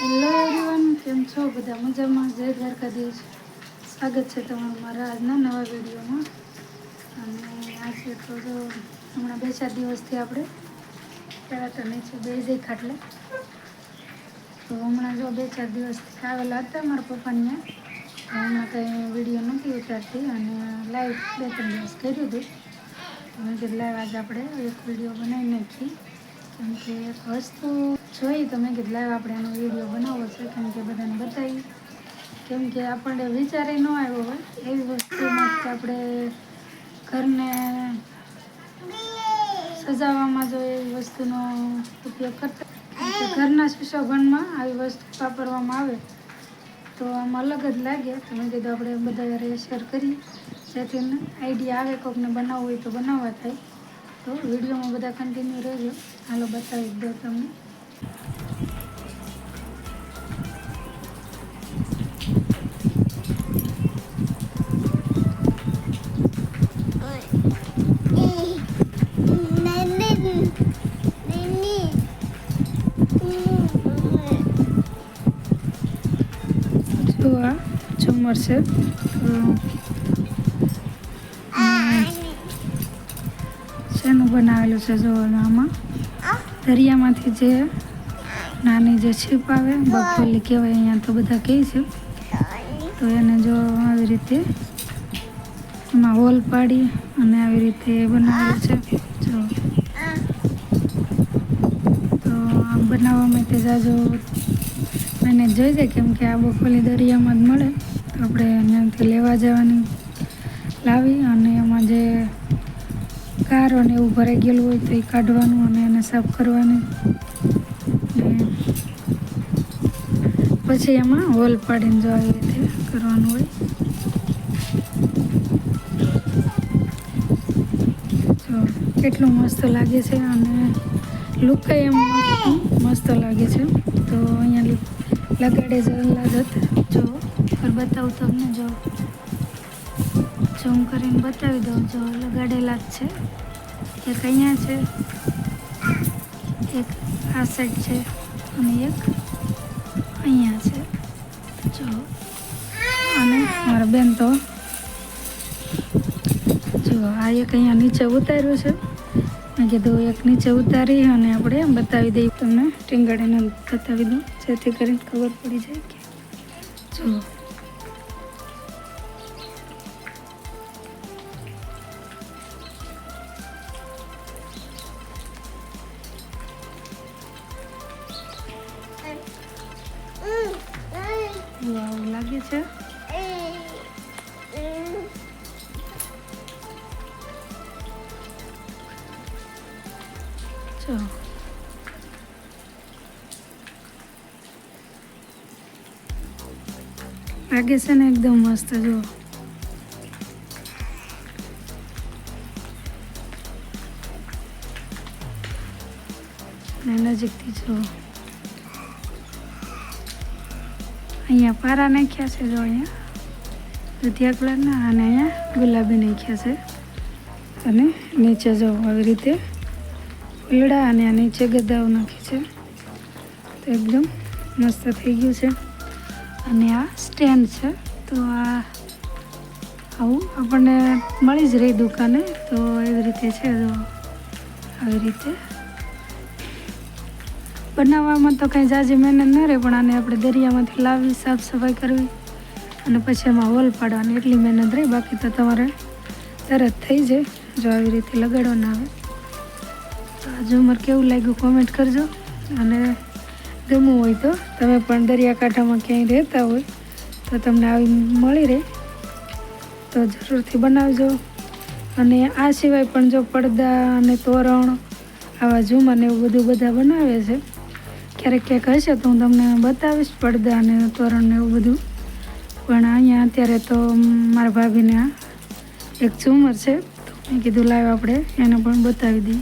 Hello everyone, કેમ છો? બધા મજામાં? જય દ્વારકાધીશ. સ્વાગત છે તમારું મારા આજના નવા વિડીયોમાં. અને આજે તો જો હમણાં 2-4 દિવસથી આપણે ત્યાં તો નીચે બેસી ખાટલે. તો હમણાં જો 2-4 દિવસથી આવેલા હતા મારા પપ્પાને. તો હમણાં કંઈ વિડીયો નથી ઉતારતી અને લાઈવ 2-3 દિવસ કર્યું હતું. મેં કીધું લાઈવ આજે આપણે એક વિડીયો બનાવી નાખી. કેમ કે એક વસ્તુ જોઈ તો મેં કીધું લાઈવ આપણે એનો વિડીયો બનાવવો છે. કેમ કે બધાને બતાવી, કેમ કે આપણને વિચારે ન આવ્યો હોય એવી વસ્તુમાં કે આપણે ઘરને સજાવવામાં જો એવી વસ્તુનો ઉપયોગ કરતા, કે ઘરના સુશોભનમાં આવી વસ્તુ વાપરવામાં આવે તો આમ અલગ જ લાગે. તો મેં કીધું આપણે બધા શેર કરીએ, જેથી આઈડિયા આવે કોઈકને બનાવવું હોય તો બનાવવા થાય. તો વિડીયોમાં બધા કન્ટિન્યુ રહેજો. હાલો બતાવી દો તમને. જો આ ઝુમર છે. શેનું બનાવેલું છે જો આમાં દરિયામાંથી જે નાની જે છીપ આવે, બગફેલી કહેવાય અહીંયા તો બધા કહે છે. તો એને જો આવી રીતે એમાં હોલ પાડી અને આવી રીતે બનાવેલું છે. જો તો આ બનાવવા માટે જાજો મને જોઈ જાય, કેમ કે આ બગફેલી દરિયામાં જ મળે. તો આપણે અહીંયાથી લેવા જવાની, લાવી અને એમાં જે કારો ને એવું ભરાઈ ગયેલું હોય તો એ કાઢવાનું અને એને સાફ કરવાની. પછી એમાં હોલ પાડીને જો આવી રીતે કરવાનું હોય. જો કેટલું મસ્ત લાગે છે અને લુક એમ મસ્ત લાગે છે. તો અહીંયા લગાડે જલા જત જો બતાવું તમને. જો ઝૂમ કરીને બતાવી દઉં. જો લગાડેલા જ છે. એક અહીંયા છે, એક આ સાઈડ છે અને એક અહીંયા છે. જો અને મારા બેન તો જો આ એક અહીંયા નીચે ઉતાર્યું છે. મેં કીધું એક નીચે ઉતારી અને આપણે બતાવી દઈએ તમને, ટીંગાડીને બતાવી દઉં જેથી કરીને ખબર પડી જાય કે જો આવું લાગે છે. જો લાગે છે ને એકદમ મસ્ત. જો નજીકથી જો અહીંયા પારા નાખ્યા છે. જો અહીંયા દૂધિયા કલરના અને અહીંયા ગુલાબી નાખ્યા છે. અને નીચે જો આવી રીતે ફૂલડા અને આ નીચે ગદાઓ નાખી છે. તો એકદમ મસ્ત થઈ ગયું છે. અને આ સ્ટેન્ડ છે. તો આ આવું આપણને મળી જ રહી દુકાને. તો એવી રીતે છે. જો આવી રીતે બનાવવામાં તો કંઈ ઝાઝી મહેનત ન રહે, પણ આને આપણે દરિયામાંથી લાવી, સાફ સફાઈ કરવી અને પછી એમાં હોલ પાડવાની, એટલી મહેનત રહે. બાકી તો તમારે તરત થઈ જાય. જો આવી રીતે લગાડવાના આવે. તો આ ઝુમર કેવું લાગ્યું કોમેન્ટ કરજો. અને ગમવું હોય તો તમે પણ દરિયાકાંઠામાં ક્યાંય રહેતા હોય તો તમને આવી મળી રહે તો જરૂરથી બનાવજો. અને આ સિવાય પણ જો પડદા અને તોરણ, આવા ઝુમર ને એવું બધું બધા બનાવે છે. ક્યારેક ક્યાંક હશે તો હું તમને બતાવીશ પડદા અને તોરણ ને એવું બધું. પણ અહીંયા અત્યારે તો મારા ભાભીને એક ઝુમર છે, તો મેં કીધું લાવ આપણે એને પણ બતાવી દઈએ.